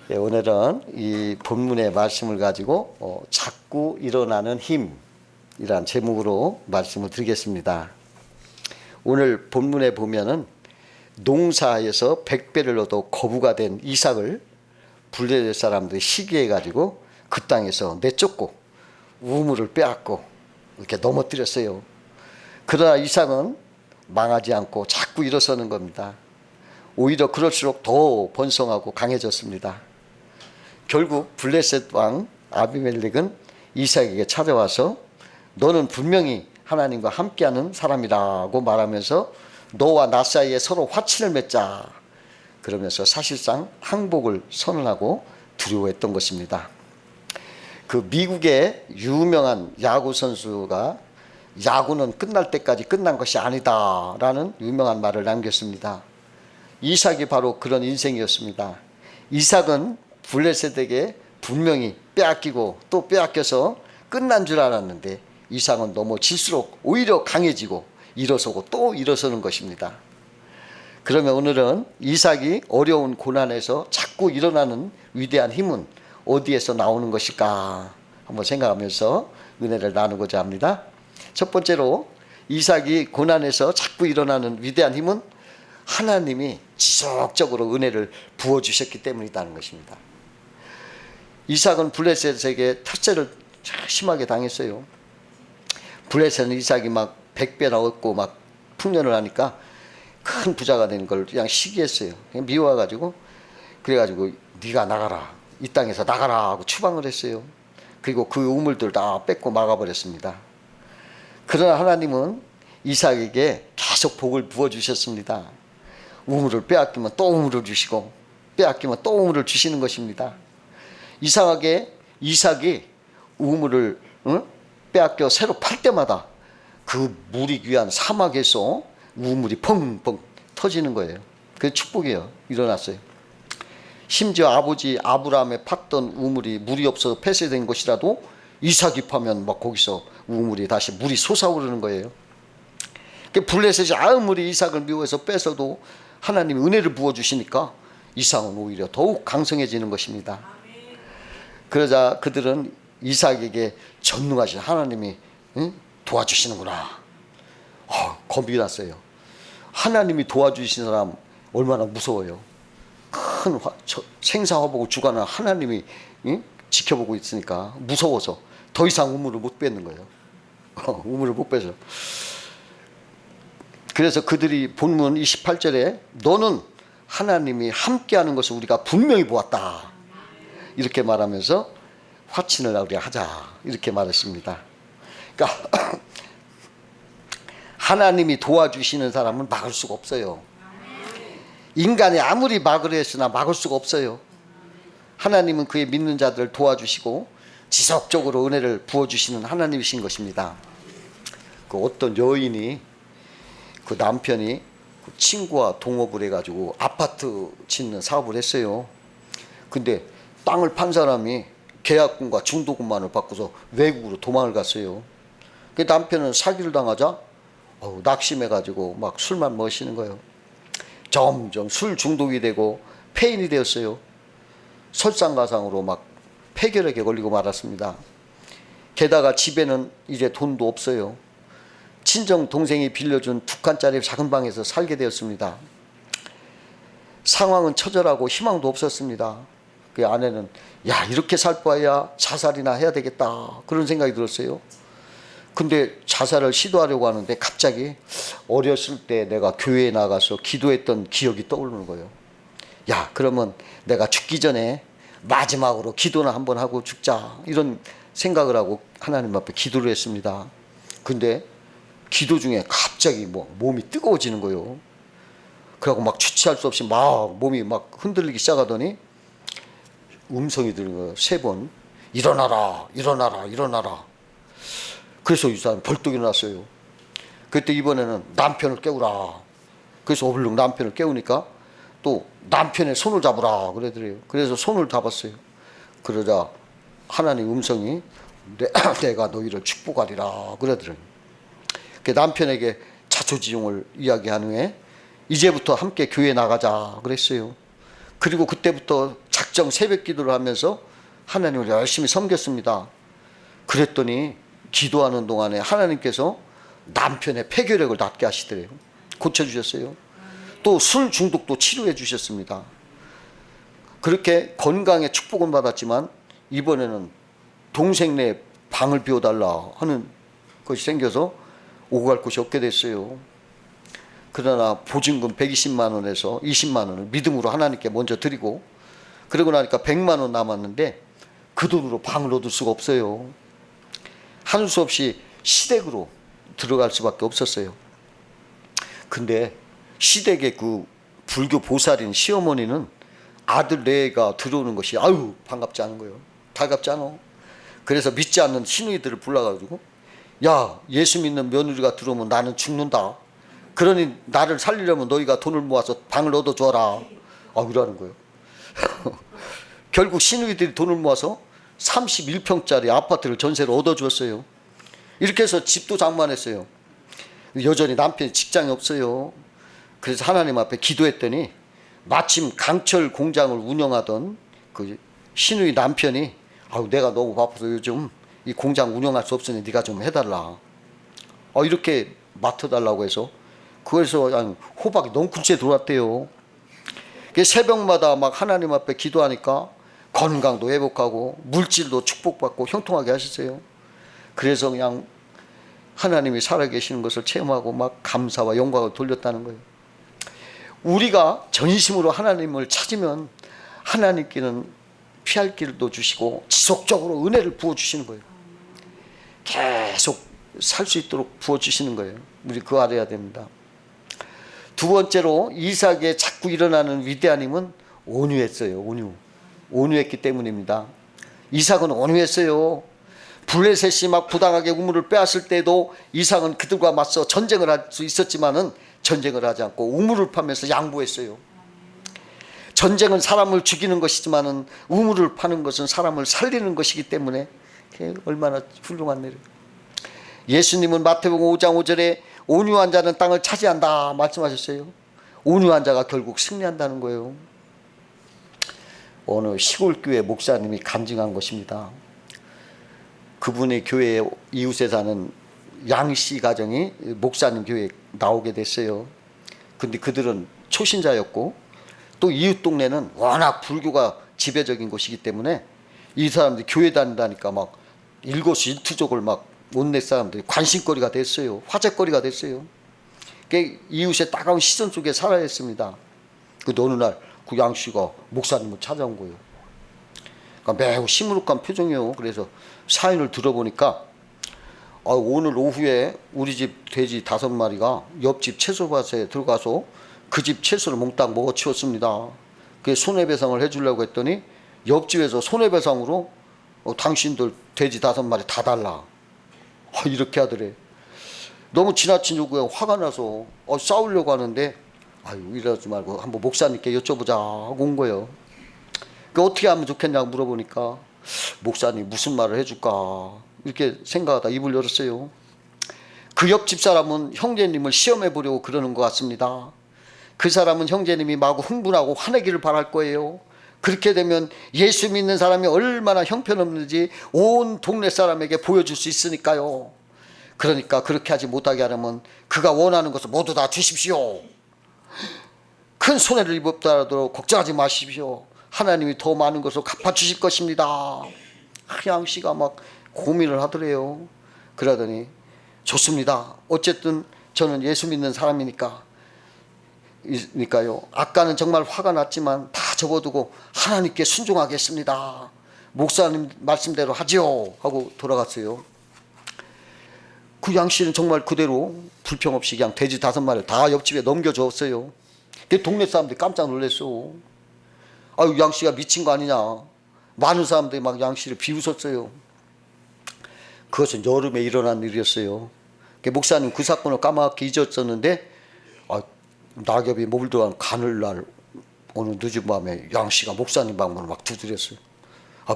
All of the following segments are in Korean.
예, 오늘은 이 본문의 말씀을 가지고 자꾸 일어나는 힘이란 제목으로 말씀을 드리겠습니다. 오늘 본문에 보면은 농사에서 100배를 얻어 거부가 된 이삭을 블레셋 사람들이 시기해 가지고 그 땅에서 내쫓고 우물을 빼앗고 이렇게 넘어뜨렸어요. 그러나 이삭은 망하지 않고 자꾸 일어서는 겁니다. 오히려 그럴수록 더 번성하고 강해졌습니다. 결국 블레셋 왕 아비멜렉은 이삭에게 찾아와서 너는 분명히 하나님과 함께하는 사람이라고 말하면서 너와 나 사이에 서로 화친을 맺자 그러면서 사실상 항복을 선언하고 두려워했던 것입니다. 그 미국의 유명한 야구 선수가 야구는 끝날 때까지 끝난 것이 아니다라는 유명한 말을 남겼습니다. 이삭이 바로 그런 인생이었습니다. 이삭은 블레셋에게 분명히 빼앗기고 또 빼앗겨서 끝난 줄 알았는데 이삭은 너무 질수록 오히려 강해지고 일어서고 또 일어서는 것입니다. 그러면 오늘은 이삭이 어려운 고난에서 자꾸 일어나는 위대한 힘은 어디에서 나오는 것일까 한번 생각하면서 은혜를 나누고자 합니다. 첫 번째로 이삭이 고난에서 자꾸 일어나는 위대한 힘은 하나님이 지속적으로 은혜를 부어주셨기 때문이라는 것입니다. 이삭은 블레셋에게 텃세를 심하게 당했어요. 블레셋은 이삭이 막 100배나 얻고 막 풍년을 하니까 큰 부자가 된 걸 그냥 시기했어요. 그냥 미워가지고 그래가지고 네가 나가라, 이 땅에서 나가라 하고 추방을 했어요. 그리고 그 우물들 다 뺏고 막아버렸습니다. 그러나 하나님은 이삭에게 계속 복을 부어주셨습니다. 우물을 빼앗기면 또 우물을 주시고 빼앗기면 또 우물을 주시는 것입니다. 이상하게 이삭이 우물을 빼앗겨 새로 팔 때마다 그 물이 귀한 사막에서 우물이 펑펑 터지는 거예요. 그게 축복이에요. 일어났어요. 심지어 아버지 아브라함의 팠던 우물이 물이 없어서 폐쇄된 것이라도 이삭이 파면 막 거기서 우물이 다시 물이 솟아오르는 거예요. 블레셋이 아무리 이삭을 미워해서 뺏어도 하나님이 은혜를 부어주시니까 이삭은 오히려 더욱 강성해지는 것입니다. 그러자 그들은 이삭에게 전능하신 하나님이 도와주시는구나. 겁이 났어요. 하나님이 도와주시는 사람 얼마나 무서워요. 큰 생사화복을 주관하는 하나님이 지켜보고 있으니까 무서워서 더 이상 우물을 못 뺏는 거예요. 우물을 못 빼서. 그래서 그들이 본문 28절에 너는 하나님이 함께하는 것을 우리가 분명히 보았다 이렇게 말하면서 화친을 우리가 하자 이렇게 말했습니다. 그러니까 하나님이 도와주시는 사람은 막을 수가 없어요. 인간이 아무리 막으려 했으나 막을 수가 없어요. 하나님은 그의 믿는 자들을 도와주시고 지속적으로 은혜를 부어주시는 하나님이신 것입니다. 그 어떤 여인이 그 남편이 그 친구와 동업을 해가지고 아파트 짓는 사업을 했어요. 근데 땅을 판 사람이 계약금과 중도금만을 받고서 외국으로 도망을 갔어요. 그 남편은 사기를 당하자 낙심해가지고 막 술만 마시는 거예요. 점점 술 중독이 되고 폐인이 되었어요. 설상가상으로 막 폐결핵에 걸리고 말았습니다. 게다가 집에는 이제 돈도 없어요. 친정 동생이 빌려준 2칸짜리 작은 방에서 살게 되었습니다. 상황은 처절하고 희망도 없었습니다. 그 아내는 야 이렇게 살 바에야 자살이나 해야 되겠다 그런 생각이 들었어요. 근데 자살을 시도하려고 하는데 갑자기 어렸을 때 내가 교회에 나가서 기도했던 기억이 떠오르는 거예요. 야 그러면 내가 죽기 전에 마지막으로 기도나 한번 하고 죽자 이런 생각을 하고 하나님 앞에 기도를 했습니다. 근데 기도 중에 갑자기 몸이 뜨거워지는 거예요. 그러고 막 주체할 수 없이 막 몸이 막 흔들리기 시작하더니 음성이 들은 거예요. 3번 일어나라 일어나라 일어나라. 그래서 이 사람이 벌떡 일어났어요. 그때 이번에는 남편을 깨우라. 그래서 얼른 남편을 깨우니까 또 남편의 손을 잡으라 그러더래요. 그래서 손을 잡았어요. 그러자 하나님 음성이 내가 너희를 축복하리라 그러더래요. 그 남편에게 자초지종을 이야기한 후에 이제부터 함께 교회 나가자 그랬어요. 그리고 그때부터 작정 새벽 기도를 하면서 하나님을 열심히 섬겼습니다. 그랬더니 기도하는 동안에 하나님께서 남편의 폐결핵을 낫게 하시더래요. 고쳐주셨어요. 또 술 중독도 치료해 주셨습니다. 그렇게 건강의 축복은 받았지만 이번에는 동생네 방을 비워달라 하는 것이 생겨서 오고 갈 곳이 없게 됐어요. 그러나 보증금 120만 원에서 20만 원을 믿음으로 하나님께 먼저 드리고, 그러고 나니까 100만 원 남았는데 그 돈으로 방을 얻을 수가 없어요. 하는 수 없이 시댁으로 들어갈 수밖에 없었어요. 근데 시댁의 그 불교 보살인 시어머니는 아들 내가 들어오는 것이 아유 반갑지 않은 거예요. 달갑지 않아. 그래서 믿지 않는 시누이들을 불러가지고, 야, 예수 믿는 며느리가 들어오면 나는 죽는다. 그러니 나를 살리려면 너희가 돈을 모아서 방을 얻어줘라. 이러는 거예요. 결국 시누이들이 돈을 모아서 31평짜리 아파트를 전세로 얻어주었어요. 이렇게 해서 집도 장만했어요. 여전히 남편이 직장이 없어요. 그래서 하나님 앞에 기도했더니 마침 강철 공장을 운영하던 그 시누이 남편이 내가 너무 바빠서 요즘 이 공장 운영할 수 없으니 네가 좀 해달라. 이렇게 맡아달라고 해서 그래서 그냥 호박이 넝쿨째 들어왔대요. 새벽마다 막 하나님 앞에 기도하니까 건강도 회복하고 물질도 축복받고 형통하게 하셨어요. 그래서 그냥 하나님이 살아계시는 것을 체험하고 막 감사와 영광을 돌렸다는 거예요. 우리가 전심으로 하나님을 찾으면 하나님께는 피할 길도 주시고 지속적으로 은혜를 부어주시는 거예요. 계속 살 수 있도록 부어주시는 거예요. 우리 그거 알아야 됩니다. 두 번째로 이삭에 자꾸 일어나는 위대한 힘은 온유했어요. 온유했기 때문입니다. 이삭은 온유했어요. 블레셋이 막 부당하게 우물을 빼앗을 때도 이삭은 그들과 맞서 전쟁을 할 수 있었지만은 전쟁을 하지 않고 우물을 파면서 양보했어요. 전쟁은 사람을 죽이는 것이지만은 우물을 파는 것은 사람을 살리는 것이기 때문에 얼마나 훌륭한 일이에요. 예수님은 마태복음 5장 5절에 온유한 자는 땅을 차지한다 말씀하셨어요. 온유한 자가 결국 승리한다는 거예요. 어느 시골 교회 목사님이 간증한 것입니다. 그분의 교회 이웃에 사는 양씨 가정이 목사님 교회에 나오게 됐어요. 근데 그들은 초신자였고 또 이웃 동네는 워낙 불교가 지배적인 곳이기 때문에 이 사람들이 교회 다닌다니까 막 일거수일투족을 막 온내 사람들이 관심거리가 됐어요. 화제거리가 됐어요. 이웃의 따가운 시선 속에 살아야 했습니다. 근데 어느 날 그 양씨가 목사님을 찾아온 거예요. 그러니까 매우 시무룩한 표정이에요. 그래서 사연을 들어보니까 오늘 오후에 우리 집 돼지 5마리가 옆집 채소밭에 들어가서 그 집 채소를 몽땅 먹어치웠습니다. 그게 손해배상을 해주려고 했더니 옆집에서 손해배상으로 당신들 돼지 5마리 다 달라. 이렇게 하더래. 너무 지나친 요구에 화가 나서 싸우려고 하는데 이러지 말고 한번 목사님께 여쭤보자 하고 온 거예요. 어떻게 하면 좋겠냐고 물어보니까 목사님 무슨 말을 해줄까 이렇게 생각하다 입을 열었어요. 그 옆집 사람은 형제님을 시험해 보려고 그러는 것 같습니다. 그 사람은 형제님이 마구 흥분하고 화내기를 바랄 거예요. 그렇게 되면 예수 믿는 사람이 얼마나 형편없는지 온 동네 사람에게 보여줄 수 있으니까요. 그러니까 그렇게 하지 못하게 하려면 그가 원하는 것을 모두 다 주십시오. 큰 손해를 입었더라도 걱정하지 마십시오. 하나님이 더 많은 것을 갚아주실 것입니다. 양씨가 막 고민을 하더래요. 그러더니 좋습니다. 어쨌든 저는 예수 믿는 사람이니까요. 아까는 정말 화가 났지만 다 접어두고 하나님께 순종하겠습니다. 목사님 말씀대로 하죠 하고 돌아갔어요. 그 양씨는 정말 그대로 불평 없이 그냥 돼지 5마리를 다 옆집에 넘겨줬어요. 동네 사람들이 깜짝 놀랐어. 양씨가 미친 거 아니냐. 많은 사람들이 막 양씨를 비웃었어요. 그것은 여름에 일어난 일이었어요. 목사님 그 사건을 까맣게 잊었었는데 낙엽이 몰려간 가늘날 어느 늦은 밤에 양씨가 목사님 방문을 막 두드렸어요.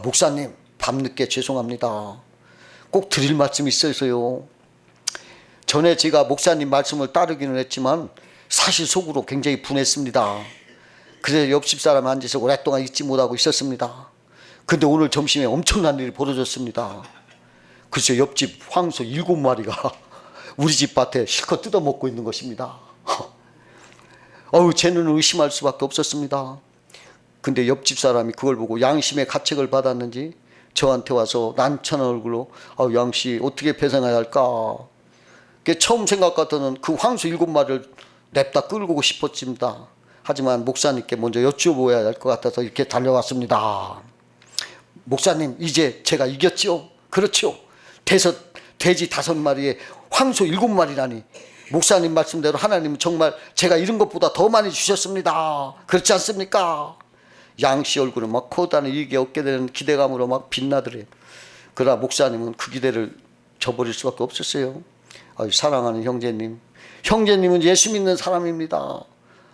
목사님 밤늦게 죄송합니다. 꼭 드릴 말씀이 있어서요. 전에 제가 목사님 말씀을 따르기는 했지만 사실 속으로 굉장히 분했습니다. 그래서 옆집 사람이 앉아서 오랫동안 잊지 못하고 있었습니다. 근데 오늘 점심에 엄청난 일이 벌어졌습니다. 글쎄 옆집 황소 7마리가 우리 집 밭에 실컷 뜯어먹고 있는 것입니다. 쟤는 의심할 수밖에 없었습니다. 근데 옆집 사람이 그걸 보고 양심의 가책을 받았는지 저한테 와서 난처한 얼굴로 양씨 어떻게 배상해야 할까. 처음 생각했던 그 황소 7마리를 냅다 끌고 싶었습니다. 하지만 목사님께 먼저 여쭤봐야 할 것 같아서 이렇게 달려왔습니다. 목사님, 이제 제가 이겼지요? 그렇죠. 돼지 5마리에 황소 7마리라니. 목사님 말씀대로 하나님은 정말 제가 이런 것보다 더 많이 주셨습니다. 그렇지 않습니까? 양씨 얼굴은 막 커다란 이익에 얻게 되는 기대감으로 막 빛나더래요. 그러나 목사님은 그 기대를 저버릴 수밖에 없었어요. 사랑하는 형제님, 형제님은 예수 믿는 사람입니다.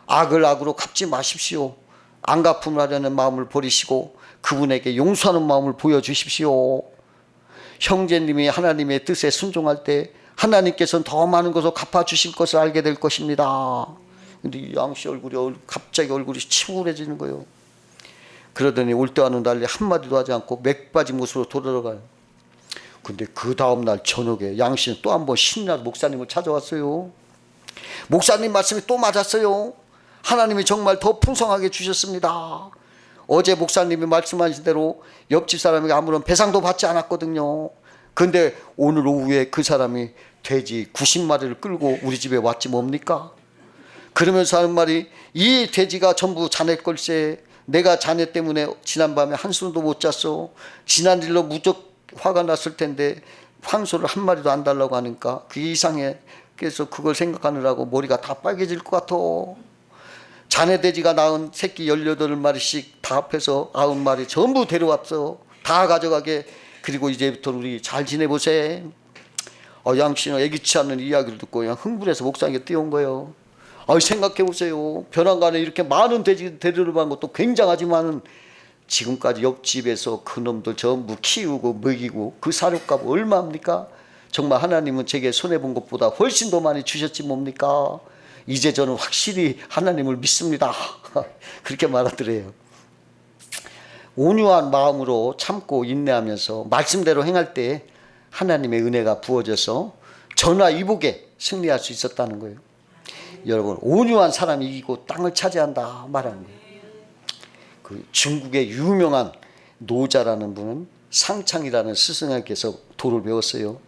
악을 악으로 갚지 마십시오. 안 갚음을 하려는 마음을 버리시고 그분에게 용서하는 마음을 보여주십시오. 형제님이 하나님의 뜻에 순종할 때 하나님께서는 더 많은 것을 갚아주실 것을 알게 될 것입니다. 근데 이 양씨 얼굴이 갑자기 얼굴이 침울해지는 거예요. 그러더니 올 때와는 달리 한마디도 하지 않고 맥빠진 모습으로 돌아가요. 근데 그 다음날 저녁에 양씨는 또 한 번 신나서 목사님을 찾아왔어요. 목사님 말씀이 또 맞았어요. 하나님이 정말 더 풍성하게 주셨습니다. 어제 목사님이 말씀하신 대로 옆집 사람에게 아무런 배상도 받지 않았거든요. 근데 오늘 오후에 그 사람이 돼지 90마리를 끌고 우리 집에 왔지 뭡니까? 그러면서 하는 말이, 이 돼지가 전부 자네 걸세. 내가 자네 때문에 지난밤에 한숨도 못 잤어. 지난 일로 무척 화가 났을 텐데 황소를 한 마리도 안 달라고 하니까 그게 이상해. 그래서 그걸 생각하느라고 머리가 다 빨개질 것 같아. 자네 돼지가 낳은 새끼 18마리씩 다 합해서 90마리 전부 데려왔어. 다 가져가게. 그리고 이제부터 우리 잘 지내보세. 양씨는 애기치 않는 이야기를 듣고 그냥 흥분해서 목사님께 뛰어온 거예요. 생각해보세요. 벼랑간에 이렇게 많은 돼지 데려간 것도 굉장하지만 지금까지 옆집에서 그놈들 전부 키우고 먹이고 그 사료값 얼마입니까? 정말 하나님은 제게 손해본 것보다 훨씬 더 많이 주셨지 뭡니까? 이제 저는 확실히 하나님을 믿습니다. 그렇게 말하더래요. 온유한 마음으로 참고 인내하면서 말씀대로 행할 때 하나님의 은혜가 부어져서 전화위복에 승리할 수 있었다는 거예요. 여러분, 온유한 사람이 이기고 땅을 차지한다 말하는 거예요. 그 중국의 유명한 노자라는 분은 상창이라는 스승에게서 도를 배웠어요.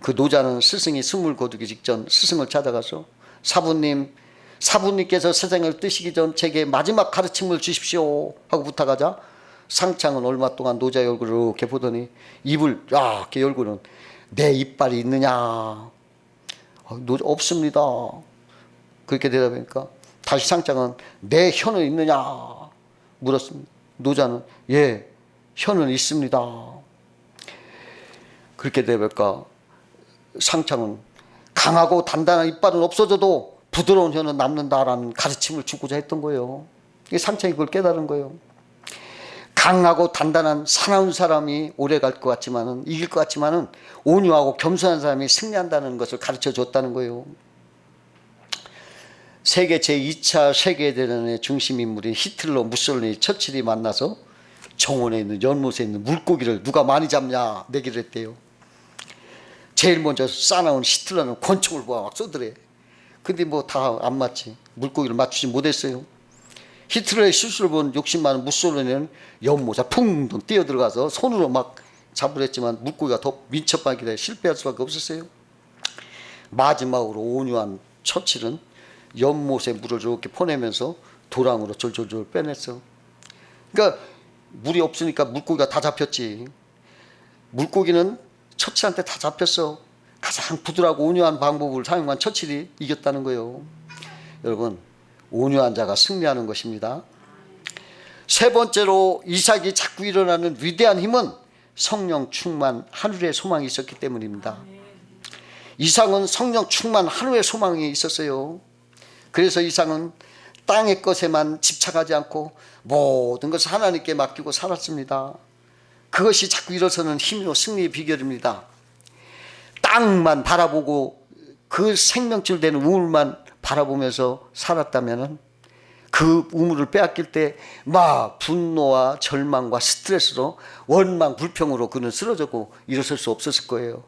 그 노자는 스승이 숨을 거두기 직전 스승을 찾아가서 사부님께서 세상을 뜨시기 전 제게 마지막 가르침을 주십시오 하고 부탁하자 상창은 얼마 동안 노자의 얼굴을 이렇게 보더니 입을 이렇게 열고는 내 이빨이 있느냐? 없습니다. 그렇게 대답하니까 다시 상창은 내 혀는 있느냐? 물었습니다. 노자는 예, 혀는 있습니다. 그렇게 대답하니까 상창은 강하고 단단한 이빨은 없어져도 부드러운 혀는 남는다라는 가르침을 주고자 했던 거예요. 상창이 그걸 깨달은 거예요. 강하고 단단한 사나운 사람이 오래 갈 것 같지만은 이길 것 같지만은 온유하고 겸손한 사람이 승리한다는 것을 가르쳐 줬다는 거예요. 세계 제2차 세계대전의 중심 인물인 히틀러, 무솔리니, 처칠이 만나서 정원에 있는 연못에 있는 물고기를 누가 많이 잡냐 내기를 했대요. 제일 먼저 싸나운 히틀러는 권총을 모아 막 쏘더래. 근데 뭐 다 안 맞지. 물고기를 맞추지 못했어요. 히틀러의 실수를 본 욕심 많은 무솔리니는 연못에 풍 뛰어들어가서 손으로 막 잡으려 했지만 물고기가 더 민첩하게 실패할 수밖에 없었어요. 마지막으로 온유한 처칠은 연못에 물을 이렇게 퍼내면서 도랑으로 졸졸졸 빼냈어. 그러니까 물이 없으니까 물고기가 다 잡혔지. 물고기는 처칠한테 다 잡혔어. 가장 부드럽고 온유한 방법을 사용한 처칠이 이겼다는 거예요. 여러분, 온유한 자가 승리하는 것입니다. 세 번째로 이삭이 자꾸 일어나는 위대한 힘은 성령 충만 하늘의 소망이 있었기 때문입니다. 이삭은 성령 충만 하늘의 소망이 있었어요. 그래서 이삭은 땅의 것에만 집착하지 않고 모든 것을 하나님께 맡기고 살았습니다. 그것이 자꾸 일어서는 힘이요 승리의 비결입니다. 땅만 바라보고 그 생명줄 되는 우물만 바라보면서 살았다면 그 우물을 빼앗길 때 막 분노와 절망과 스트레스로 원망 불평으로 그는 쓰러졌고 일어설 수 없었을 거예요.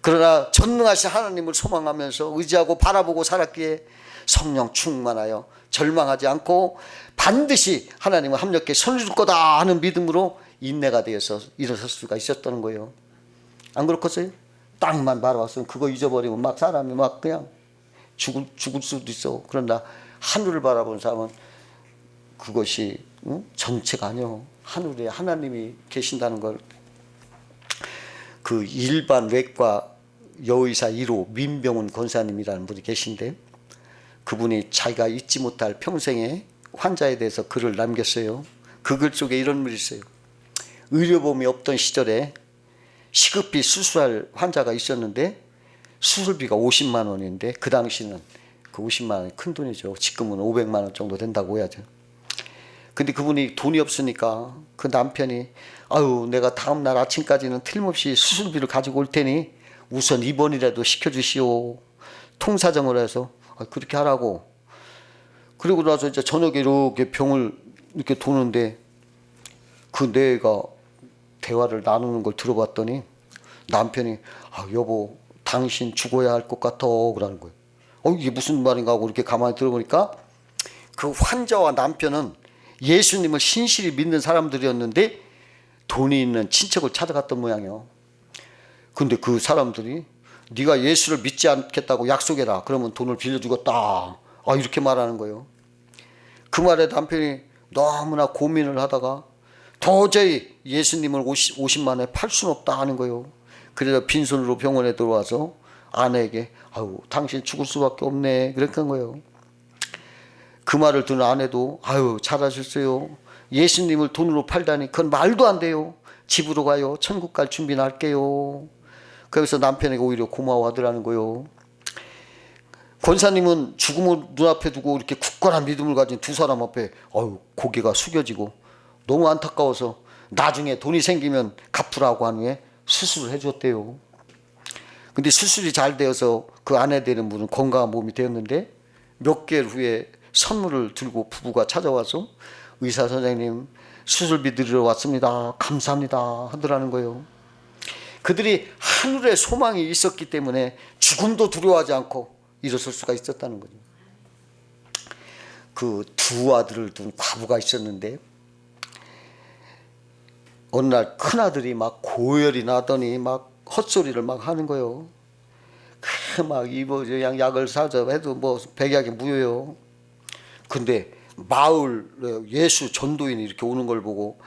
그러나 전능하신 하나님을 소망하면서 의지하고 바라보고 살았기에 성령 충만하여 절망하지 않고 반드시 하나님은 합력해 손을 줄 거다 하는 믿음으로 인내가 되어서 일어설 수가 있었다는 거예요. 안 그렇겠어요? 땅만 바라봤으면 그거 잊어버리면 막 사람이 막 그냥 죽을 수도 있어. 그러나 하늘을 바라보는 사람은 그것이 정체가 아니요. 하늘에 하나님이 계신다는 걸. 그 일반 외과 여의사 1호 민병훈 권사님이라는 분이 계신데 그분이 자기가 잊지 못할 평생의 환자에 대해서 글을 남겼어요. 그 글 속에 이런 글이 있어요. 의료보험이 없던 시절에 시급히 수술할 환자가 있었는데 수술비가 50만 원인데 그 당시는 그 50만 원이 큰 돈이죠. 지금은 500만 원 정도 된다고 해야죠. 근데 그분이 돈이 없으니까 그 남편이 아유 내가 다음날 아침까지는 틀림없이 수술비를 가지고 올 테니 우선 입원이라도 시켜주시오. 통사정을 해서 그렇게 하라고. 그리고 나서 이제 저녁에 이렇게 병을 이렇게 도는데 그 내가 대화를 나누는 걸 들어봤더니 남편이 여보 당신 죽어야 할 것 같아 그러는 거예요. 이게 무슨 말인가 하고 이렇게 가만히 들어보니까 그 환자와 남편은 예수님을 신실히 믿는 사람들이었는데 돈이 있는 친척을 찾아갔던 모양이에요. 근데 그 사람들이 네가 예수를 믿지 않겠다고 약속해라. 그러면 돈을 빌려주겠다. 이렇게 말하는 거예요. 그 말에 남편이 너무나 고민을 하다가 도저히 예수님을 50만 원에 팔 수는 없다 하는 거예요. 그래서 빈손으로 병원에 들어와서 아내에게 당신 죽을 수밖에 없네 그랬던 거예요. 그 말을 듣는 아내도 잘하셨어요. 예수님을 돈으로 팔다니 그건 말도 안 돼요. 집으로 가요. 천국 갈 준비나 할게요. 그래서 남편에게 오히려 고마워하더라는 거예요. 권사님은 죽음을 눈앞에 두고 이렇게 굳건한 믿음을 가진 두 사람 앞에 고개가 숙여지고 너무 안타까워서 나중에 돈이 생기면 갚으라고 한 후에 수술을 해줬대요. 근데 수술이 잘 되어서 그 아내 되는 분은 건강한 몸이 되었는데 몇 개월 후에 선물을 들고 부부가 찾아와서 의사 선생님 수술비 드리러 왔습니다. 감사합니다 하더라는 거예요. 그들이 하늘의 소망이 있었기 때문에 죽음도 두려워하지 않고 일어설 수가 있었다는 거죠. 그 두 아들을 둔 과부가 있었는데 어느 날 큰아들이 막 고열이 나더니 막 헛소리를 막 하는 거예요. 막 약을 사서 해도 뭐 백약이 무효요. 근데 마을 예수 전도인이 이렇게 오는 걸 보고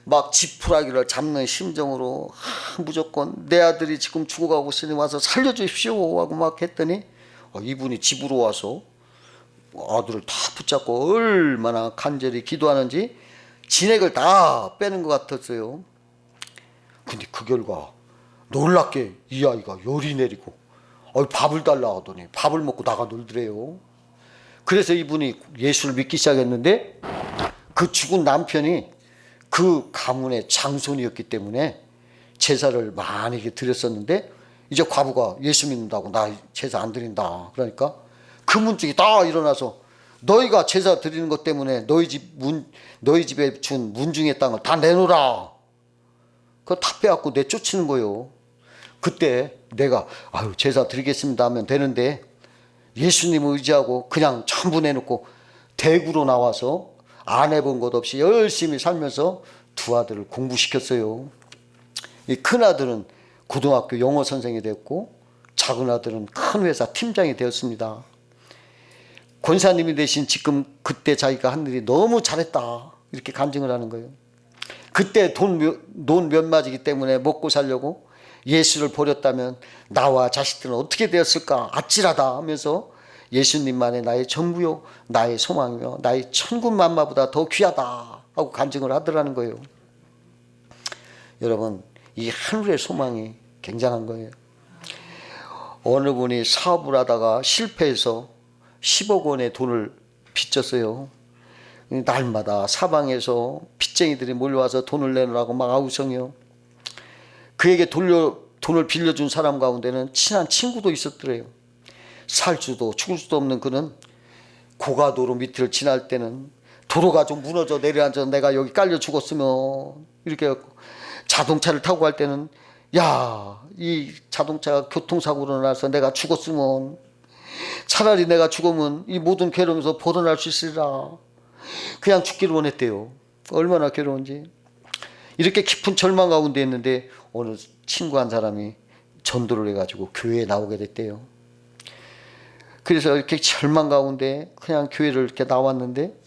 막 지푸라기를 잡는 심정으로 무조건 내 아들이 지금 죽어가고 있으니 와서 살려주십시오 하고 막 했더니 이분이 집으로 와서 아들을 다 붙잡고 얼마나 간절히 기도하는지 진액을 다 빼는 것 같았어요. 근데 그 결과 놀랍게 이 아이가 열이 내리고 밥을 달라 하더니 밥을 먹고 나가 놀더래요. 그래서 이분이 예수를 믿기 시작했는데 그 죽은 남편이 그 가문의 장손이었기 때문에 제사를 많이 드렸었는데 이제 과부가 예수 믿는다고 나 제사 안 드린다 그러니까 그 문쪽이 다 일어나서 너희가 제사 드리는 것 때문에 너희 집에 준 문중의 땅을 다 내놓으라. 그거 다 빼앗고 내쫓는 거예요. 그때 내가 제사 드리겠습니다 하면 되는데 예수님을 의지하고 그냥 전부 내놓고 대구로 나와서 안 해본 것 없이 열심히 살면서 두 아들을 공부시켰어요. 이 큰 아들은 고등학교 영어 선생이 됐고 작은 아들은 큰 회사 팀장이 되었습니다. 권사님이 대신 지금 그때 자기가 한 일이 너무 잘했다 이렇게 간증을 하는 거예요. 그때 돈 몇 마지기 때문에 먹고 살려고 예수를 버렸다면 나와 자식들은 어떻게 되었을까 아찔하다 하면서 예수님만이 나의 전부요 나의 소망이요 나의 천군만마보다 더 귀하다 하고 간증을 하더라는 거예요. 여러분 이 하늘의 소망이 굉장한 거예요. 어느 분이 사업을 하다가 실패해서 10억 원의 돈을 빚졌어요. 날마다 사방에서 빚쟁이들이 몰려와서 돈을 내놓으라고 막 아우성이요. 그에게 돈을 빌려준 사람 가운데는 친한 친구도 있었더래요. 살 수도 죽을 수도 없는 그는 고가도로 밑을 지날 때는 도로가 좀 무너져 내려앉아 내가 여기 깔려 죽었으면 이렇게 해갖고, 자동차를 타고 갈 때는 야, 이 자동차가 교통사고로 나서 내가 죽었으면, 차라리 내가 죽으면 이 모든 괴로움에서 벗어날 수 있으리라. 그냥 죽기를 원했대요. 얼마나 괴로운지. 이렇게 깊은 절망 가운데 있는데 어느 친구 한 사람이 전도를 해가지고 교회에 나오게 됐대요. 그래서 이렇게 절망 가운데 그냥 교회를 이렇게 나왔는데,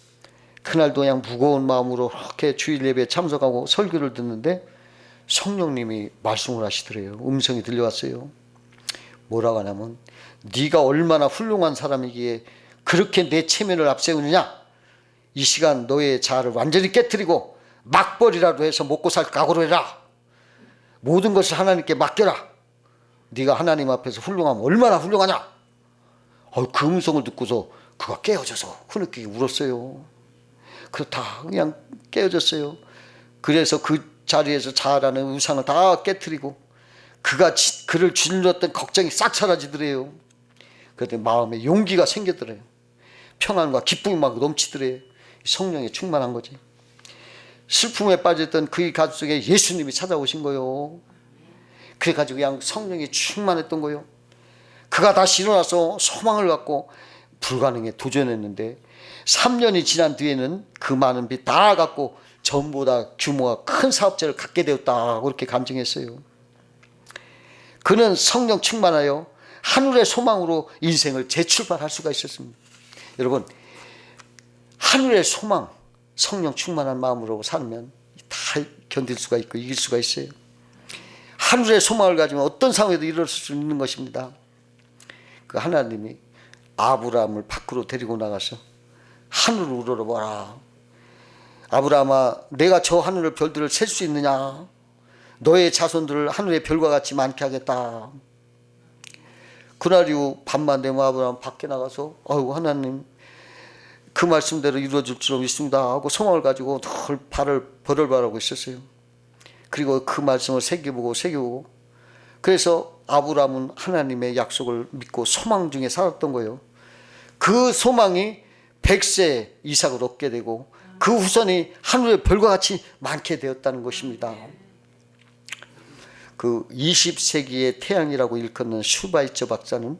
그날도 그냥 무거운 마음으로 그렇게 주일 예배에 참석하고 설교를 듣는데 성령님이 말씀을 하시더래요. 음성이 들려왔어요. 뭐라고 하냐면, 네가 얼마나 훌륭한 사람이기에 그렇게 내 체면을 앞세우느냐. 이 시간 너의 자아를 완전히 깨뜨리고 막벌이라도 해서 먹고 살 각오로 해라. 모든 것을 하나님께 맡겨라. 네가 하나님 앞에서 훌륭하면 얼마나 훌륭하냐. 그 음성을 듣고서 그가 깨어져서 흐느끼게 울었어요. 그렇다 그냥 깨어졌어요. 그래서 그 자리에서 자아라는 우상을 다 깨뜨리고 그를 질렀던 걱정이 싹 사라지더래요. 그랬더니 마음에 용기가 생기더래요. 평안과 기쁨이 막 넘치더래요. 성령에 충만한 거지. 슬픔에 빠졌던 그의 가슴 속에 예수님이 찾아오신 거요. 그래가지고 그냥 성령이 충만했던 거요. 그가 다시 일어나서 소망을 갖고 불가능에 도전했는데 3년이 지난 뒤에는 그 많은 빚 다 갚고 전보다 규모가 큰 사업체를 갖게 되었다, 그렇게 감정했어요. 그는 성령 충만하여 하늘의 소망으로 인생을 재출발할 수가 있었습니다. 여러분, 하늘의 소망, 성령 충만한 마음으로 살면 다 견딜 수가 있고 이길 수가 있어요. 하늘의 소망을 가지면 어떤 상황에도 일어설 수 있는 것입니다. 그 하나님이 아브라함을 밖으로 데리고 나가서 하늘을 우러러봐라. 아브라함아, 내가 저 하늘의 별들을 셀 수 있느냐. 너의 자손들을 하늘의 별과 같이 많게 하겠다. 그날 이후 밤만 되면 아브라함 밖에 나가서 아이고 하나님, 그 말씀대로 이루어질 줄 믿습니다 하고 소망을 가지고 늘 벌을 바라고 있었어요. 그리고 그 말씀을 새겨보고 그래서 아브라함은 하나님의 약속을 믿고 소망 중에 살았던 거예요. 그 소망이 100세 이삭을 얻게 되고 그 후손이 하늘의 별과 같이 많게 되었다는 것입니다. 그 20세기의 태양이라고 일컫는 슈바이처 박사는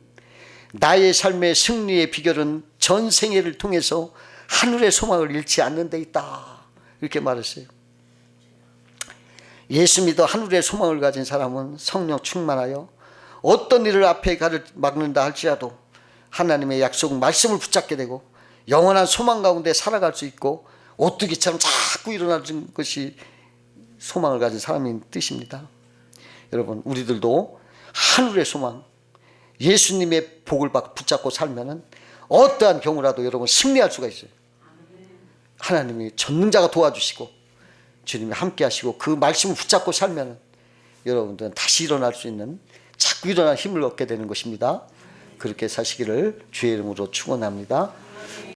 나의 삶의 승리의 비결은 전 생애를 통해서 하늘의 소망을 잃지 않는 데 있다, 이렇게 말했어요. 예수 믿어 하늘의 소망을 가진 사람은 성령 충만하여 어떤 일을 앞에 막는다 할지라도 하나님의 약속 말씀을 붙잡게 되고 영원한 소망 가운데 살아갈 수 있고 오뚜기처럼 자꾸 일어나는 것이 소망을 가진 사람인 뜻입니다. 여러분, 우리들도 하늘의 소망, 예수님의 복을 붙잡고 살면은 어떠한 경우라도 여러분 승리할 수가 있어요. 하나님이 전능자가 도와주시고 주님이 함께 하시고 그 말씀을 붙잡고 살면은 여러분들은 다시 일어날 수 있는, 자꾸 일어날 힘을 얻게 되는 것입니다. 그렇게 사시기를 주의 이름으로 축원합니다.